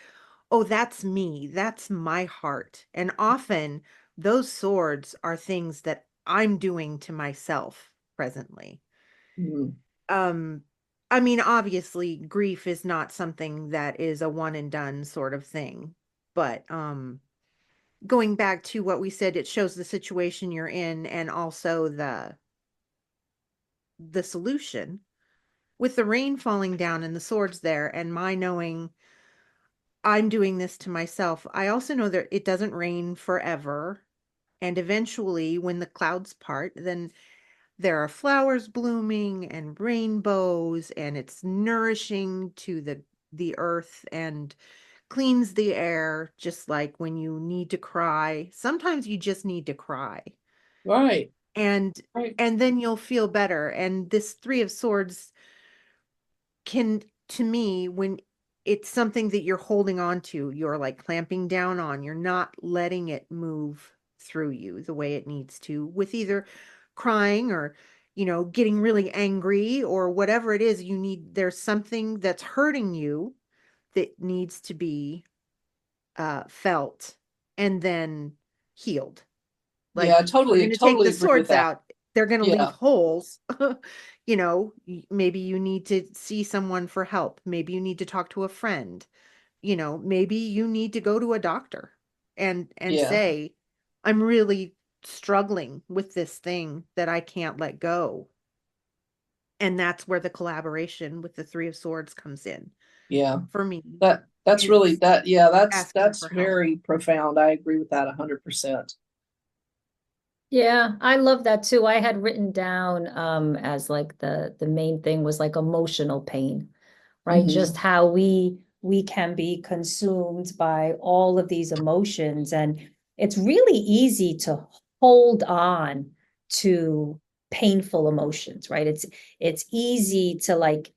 oh, that's me. That's my heart. And often those swords are things that I'm doing to myself presently. Mm-hmm. I mean, obviously grief is not something that is a one and done sort of thing, but going back to what we said, it shows the situation you're in, and also the solution with the rain falling down and the swords there, and my knowing I'm doing this to myself. I also know that it doesn't rain forever, and eventually when the clouds part, then there are flowers blooming and rainbows, and it's nourishing to the earth and cleans the air, just like when you need to cry. Sometimes you just need to cry. Right. And Right. and then you'll feel better. And this 3 of Swords can, to me, when it's something that you're holding on to, you're like clamping down on, you're not letting it move through you the way it needs to, with either crying or getting really angry or whatever it is there's something that's hurting you that needs to be felt and then healed. Like, Yeah, if we're going to take totally the agree with swords that. out, they're going to leave Yeah. holes. Maybe you need to see someone for help. Maybe you need to talk to a friend. Maybe you need to go to a doctor and Yeah. say, I'm really struggling with this thing that I can't let go. And that's where the collaboration with the 3 of Swords comes in. Yeah. For me. That's really that. Yeah, that's for help. very profound. I agree with that 100%. Yeah, I love that too. I had written down as like the main thing was like emotional pain, right? Mhm. Just how we can be consumed by all of these emotions, and it's really easy to hold on to painful emotions, right? It's easy to like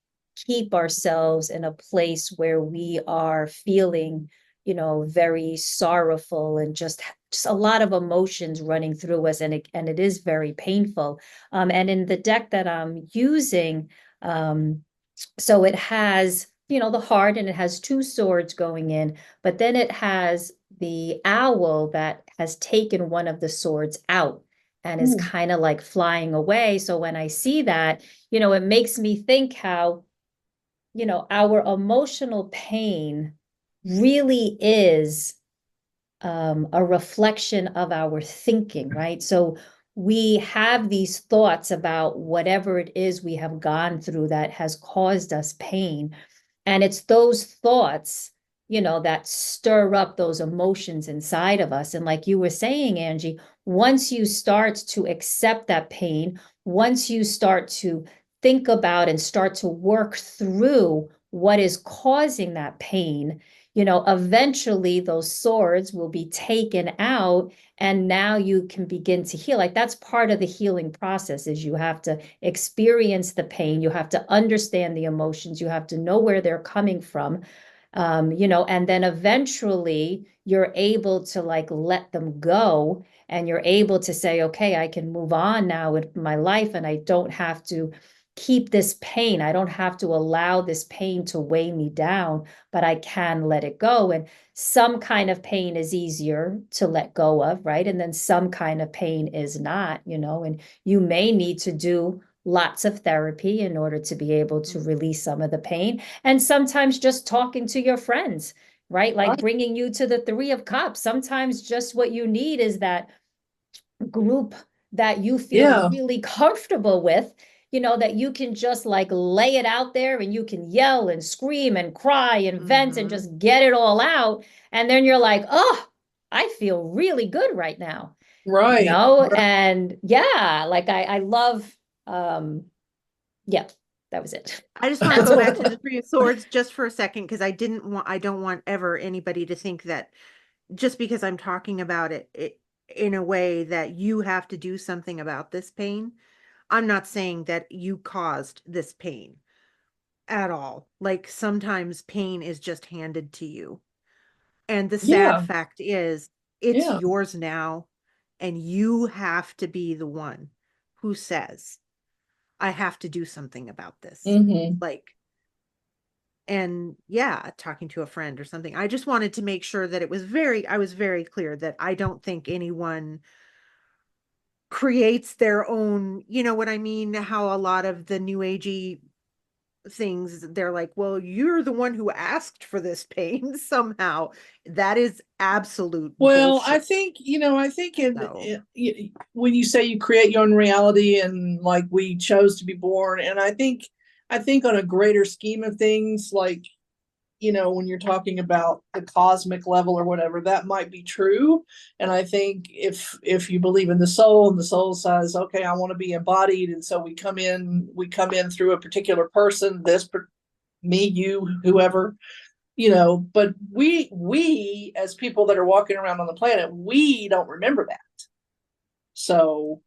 keep ourselves in a place where we are feeling, very sorrowful and just a lot of emotions running through us, and it is very painful. And in the deck that I'm using, so it has, the heart, and it has 2 swords going in, but then it has the owl that has taken one of the swords out and is kind of like flying away. So when I see that, it makes me think how, our emotional pain really is a reflection of our thinking, right? So we have these thoughts about whatever it is we have gone through that has caused us pain. And it's those thoughts, that stir up those emotions inside of us. And like you were saying, Angie, once you start to accept that pain, once you start to think about and start to work through what is causing that pain, you know, eventually those swords will be taken out, and now you can begin to heal. Like, that's part of the healing process, is you have to experience the pain, you have to understand the emotions, you have to know where they're coming from, you know, and then eventually you're able to like let them go, and you're able to say, okay, I can move on now with my life, and I don't have to keep this pain. I don't have to allow this pain to weigh me down, but I can let it go. And some kind of pain is easier to let go of, right? And then some kind of pain is not, you know, and you may need to do lots of therapy in order to be able to release some of the pain. And sometimes just talking to your friends, right? Like bringing you to the Three of Cups. Sometimes just what you need is that group that you feel really comfortable with, you know, that you can just like lay it out there, and you can yell and scream and cry and vent and just get it all out. And then you're like, oh, I feel really good right now. Right. You know, and yeah, like I love, yeah, that was it. I just want to go back to the Three of Swords just for a second, because I don't want ever anybody to think that just because I'm talking about it in a way that you have to do something about this pain. I'm not saying that you caused this pain at all. Like, sometimes pain is just handed to you. And the sad fact is, it's yours now, and you have to be the one who says, I have to do something about this. Like, and yeah, talking to a friend or something. I just wanted to make sure that I was very clear that I don't think anyone creates their own, you know what I mean? How a lot of the new agey things, they're like, well, you're the one who asked for this pain somehow. That is absolute bullshit. I think, you know, when you say you create your own reality, and like, we chose to be born, and I think on a greater scheme of things, like, you know, when you're talking about the cosmic level or whatever, that might be true. And I think if you believe in the soul, and the soul says, okay, I want to be embodied, and so we come in through a particular person, me, you, whoever, you know, but we as people that are walking around on the planet, we don't remember that. So,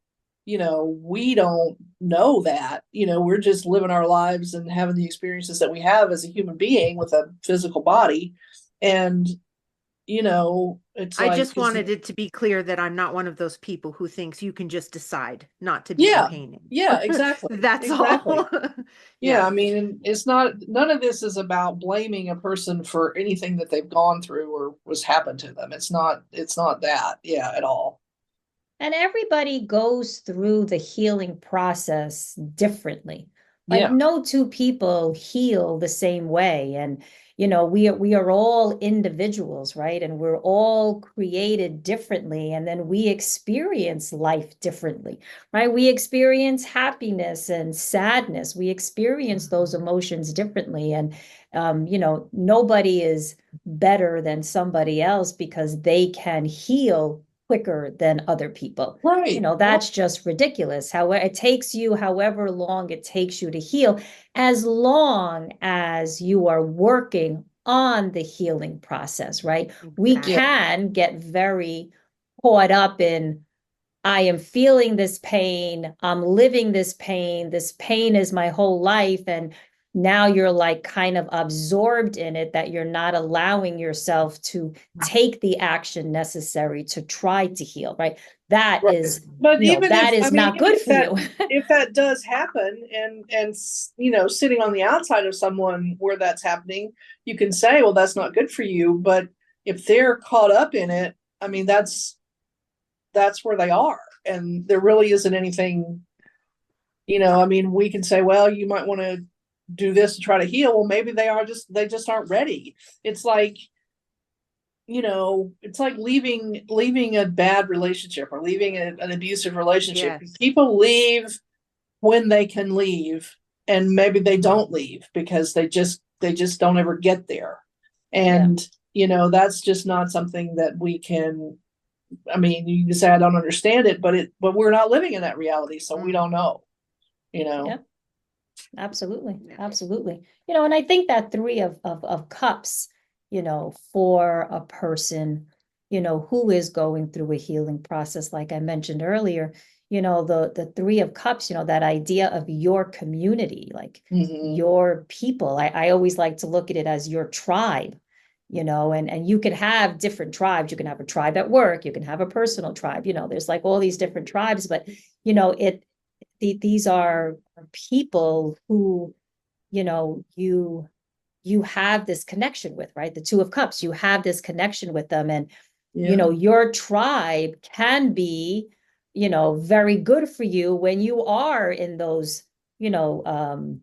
you know, we don't know that, you know, we're just living our lives and having the experiences that we have as a human being with a physical body. And, you know, it's I just wanted it to be clear that I'm not one of those people who thinks you can just decide not to be in pain. Yeah, exactly. That's exactly. all. Yeah, I mean, none of this is about blaming a person for anything that they've gone through or was happened to them. It's not that, at all. And everybody goes through the healing process differently. Like, no two people heal the same way. And, you know, we are all individuals, right? And we're all created differently. And then we experience life differently, right? We experience happiness and sadness. We experience those emotions differently. And, you know, nobody is better than somebody else because they can heal quicker than other people. Right. You know, that's just ridiculous. However, it takes you however long it takes you to heal, as long as you are working on the healing process, right? We can get very caught up in, I am feeling this pain, I'm living this pain is my whole life. And now you're like kind of absorbed in it, that you're not allowing yourself to take the action necessary to try to heal, right? That is, but you know, that is not good for you. If that does happen, and you know, sitting on the outside of someone where that's happening, you can say, well, that's not good for you. But if they're caught up in it, I mean, that's where they are, and there really isn't anything, you know, I mean, we can say, well, you might want to do this to try to heal. Well, maybe they just aren't ready. It's like, you know, it's like leaving a bad relationship, or leaving an abusive relationship. People leave when they can leave, and maybe they don't leave because they just don't ever get there. And you know, that's just not something that we can, I mean, you can say I don't understand it, but we're not living in that reality, so we don't know. you know. Yeah. Absolutely, Yeah. absolutely. And I think that three of cups, for a person, who is going through a healing process, like I mentioned earlier, the three of cups, that idea of your community, like Mhm. your people. I always like to look at it as your tribe, and you can have different tribes. You can have a tribe at work, you can have a personal tribe, there's like all these different tribes, but these are people who you have this connection with, right? The two of cups, you have this connection with them, and Yeah. your tribe can be very good for you when you are in those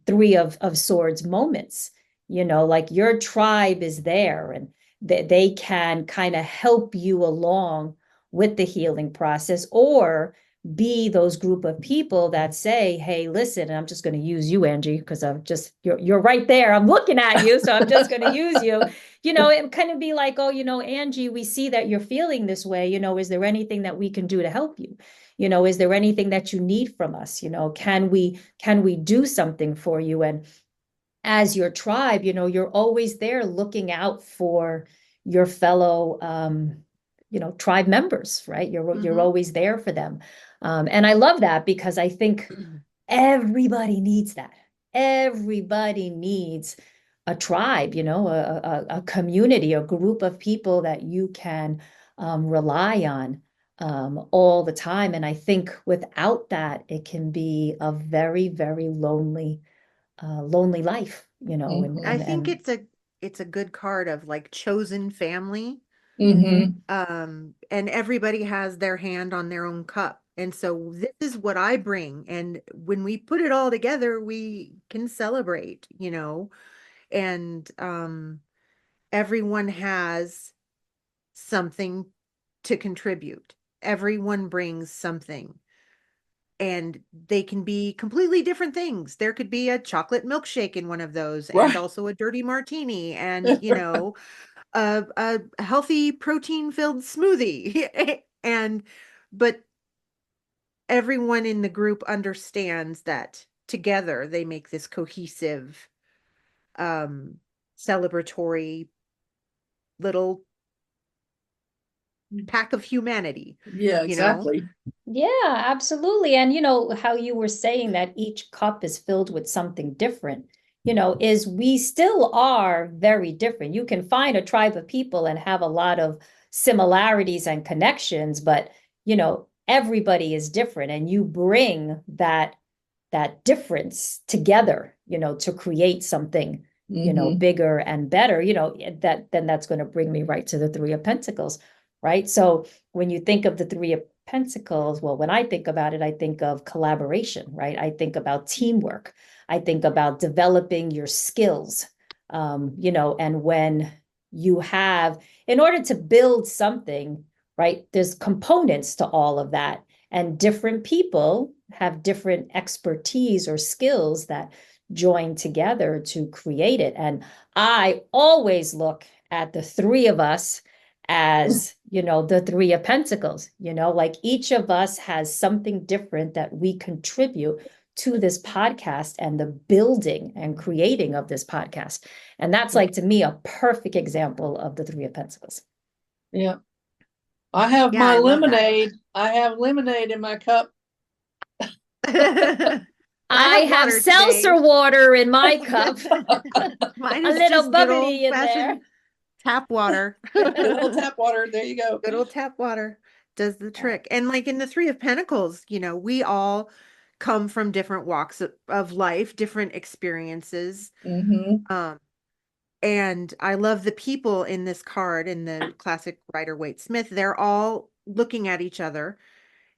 three of swords moments, like your tribe is there, and they can kind of help you along with the healing process, or be those group of people that say, hey, listen, and I'm just going to use you, Angie, because you're right there, I'm looking at you, so I'm just going to use you. It kind of be like, oh, Angie, we see that you're feeling this way, is there anything that we can do to help you? Is there anything that you need from us? Can we do something for you? And as your tribe, you're always there looking out for your fellow tribe members, right? You're always there for them. And I love that, because I think everybody needs that. Everybody needs a tribe, a community, a group of people that you can rely on all the time. And I think without that, it can be a very, very lonely life, Mhm. I think and it's a good card of like chosen family. Mhm. And everybody has their hand on their own cup. And so this is what I bring. And when we put it all together, we can celebrate, and everyone has something to contribute. Everyone brings something. And they can be completely different things. There could be a chocolate milkshake in one of those, and Right. also a dirty martini, and a healthy protein filled smoothie. And but everyone in the group understands that together they make this cohesive celebratory little pack of humanity, Yeah, you know? exactly. yeah, absolutely. And how you were saying that each cup is filled with something different, is we still are very different. You can find a tribe of people and have a lot of similarities and connections, but everybody is different, and you bring that difference together, to create something, Mhm. bigger and better, that's going to bring me right to the Three of Pentacles, right? So when you think of the Three of Pentacles, well, when I think about it, I think of collaboration, right? I think about teamwork. I think about developing your skills, and when you have, in order to build something, right, there's components to all of that. And different people have different expertise or skills that join together to create it. And I always look at the three of us as, the Three of Pentacles, like each of us has something different that we contribute to this podcast and the building and creating of this podcast. And that's like, to me, a perfect example of the Three of Pentacles. Yeah. I have Yeah, my I love that. lemonade. I have lemonade in my cup. I I have water seltzer today. water in my cup. Mine A is little just good bubbly in there. old-fashioned tap water. Good old tap water. There you go. Good old tap water does the trick. And like in the Three of Pentacles, we all come from different walks of life, different experiences. Mhm. Um, and I love the people in this card, in the classic Rider-Waite-Smith. They're all looking at each other.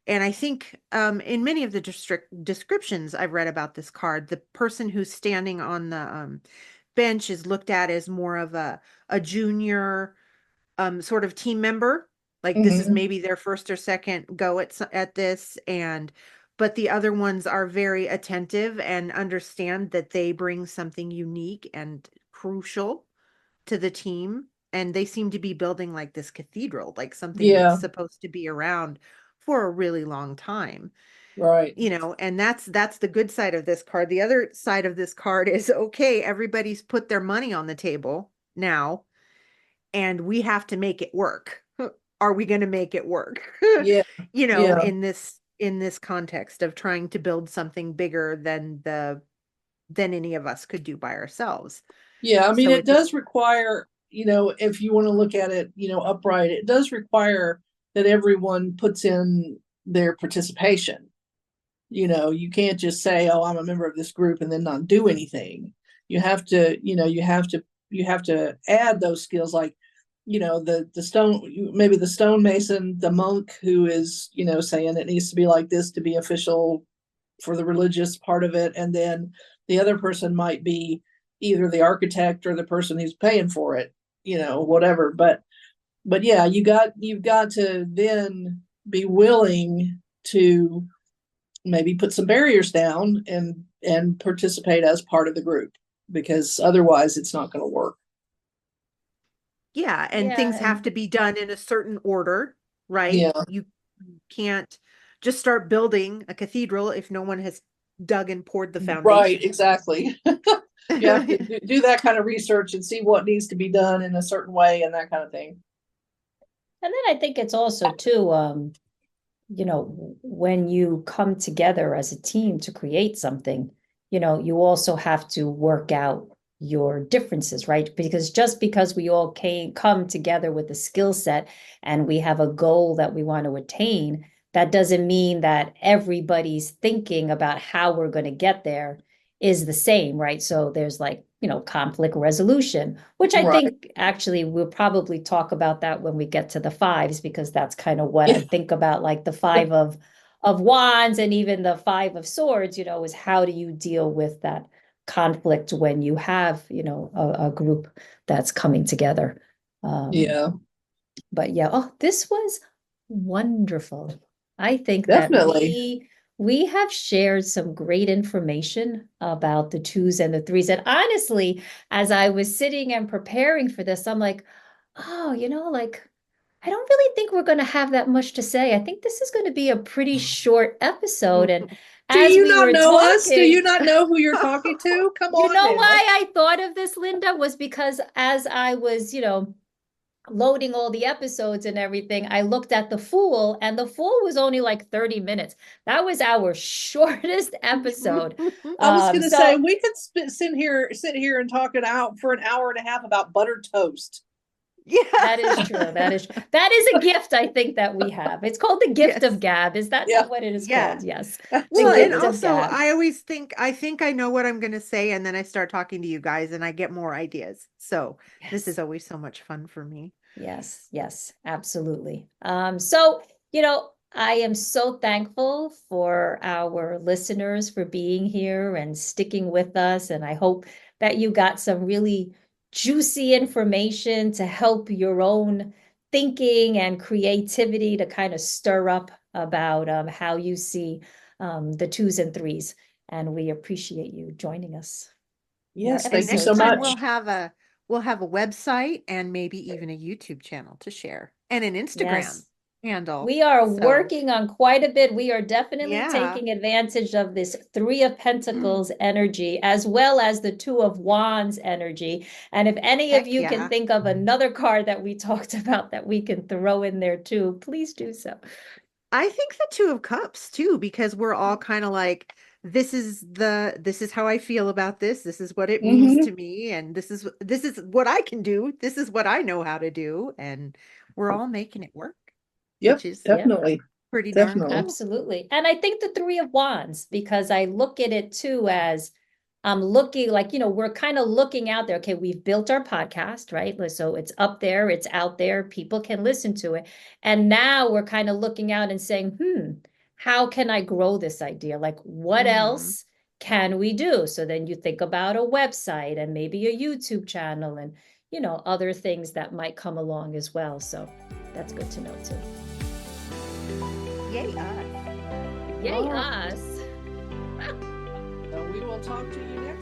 And I think in many of the descriptions I've read about this card, the person who's standing on the bench is looked at as more of a junior sort of team member. Like this is Mhm. maybe their first or second go at this, but the other ones are very attentive and understand that they bring something unique and crucial to the team. And they seem to be building like this cathedral, like something that's Yeah. supposed to be around for a really long time. Right. You know, and that's the good side of this card. The other side of this card is, okay, everybody's put their money on the table now, and we have to make it work. Are we going to make it work? Yeah. You know, Yeah. in this context of trying to build something bigger than any of us could do by ourselves. Yeah. I mean, So it does require, if you want to look at it, upright, it does require that everyone puts in their participation. You can't just say, oh, I'm a member of this group and then not do anything. You have to, you have to add those skills, like, the stone, maybe the stonemason, the monk who is, saying it needs to be like this to be official for the religious part of it. And then the other person might be either the architect or the person who's paying for it, whatever. But yeah, you've got to then be willing to maybe put some barriers down and participate as part of the group, because otherwise it's not going to work. Yeah, and Yeah, things have and to be done in a certain order, right? Yeah. You can't just start building a cathedral if no one has dug and poured the Right, foundation. exactly. You have to do that kind of research and see what needs to be done in a certain way and that kind of thing. and then I think it's also too, when you come together as a team to create something, you also have to work out your differences, right? Because just because we all come together with a skill set and we have a goal that we want to attain, that doesn't mean that everybody's thinking about how we're going to get there is the same, right? So there's like, conflict resolution, which I Right. think actually we'll probably talk about that when we get to the 5s, because that's kind of what I think about, like the 5 of wands and even the 5 of swords, is how do you deal with that conflict when you have, a group that's coming together. Yeah, But yeah, this was wonderful. I think that definitely. we have shared some great information about the 2s and the 3s. And honestly, as I was sitting and preparing for this, I'm like, oh, like, I don't really think we're going to have that much to say. I think this is going to be a pretty short episode. And Do as you we not were know us? Do talking, you not know who you're talking to? Come you on know now. why I thought of this, Linda, was because as I was, loading all the episodes and everything, I looked at the Fool, and the Fool was only like 30 minutes. That was our shortest episode. I was going to say, So we could sit here and talk it out for an hour and a half about buttered toast. Yeah. that is true. That is a gift, I think, that we have. It's called the gift Yes. of gab. Is that Yeah. not what it is Yeah. called? Yes. Well, The and gift of also gab. I always think I know what I'm going to say, and then I start talking to you guys and I get more ideas. So this is Yes. always so much fun for me. Yes, absolutely. So, I am so thankful for our listeners for being here and sticking with us. And I hope that you got some really juicy information to help your own thinking and creativity to kind of stir up about how you see the 2s and 3s. And we appreciate you joining us. Yes, And thank you next so time much. we'll have a website and maybe even a YouTube channel to share, and an Instagram Yes. handle. We are So, working on quite a bit. We are definitely yeah. taking advantage of this 3 of Pentacles energy, as well as the 2 of Wands energy. And if any of Heck you yeah. can think of another card that we talked about that we can throw in there too, please do so. I think the 2 of Cups too, because we're all kind of like, this is how I feel about this. This is what it means to me, and this is what I can do. This is what I know how to do, and we're all making it work. Yep, Which is definitely. pretty darn Definitely. cool. Absolutely. And I think the 3 of Wands, because I look at it too as I'm looking like, we're kind of looking out there. Okay, we've built our podcast, right? So it's up there, it's out there, people can listen to it. And now we're kind of looking out and saying, how can I grow this idea? Like, what else can we do? So then you think about a website and maybe a YouTube channel and, other things that might come along as well. So that's good to know too. Yay us. Yay us. So we will talk to you next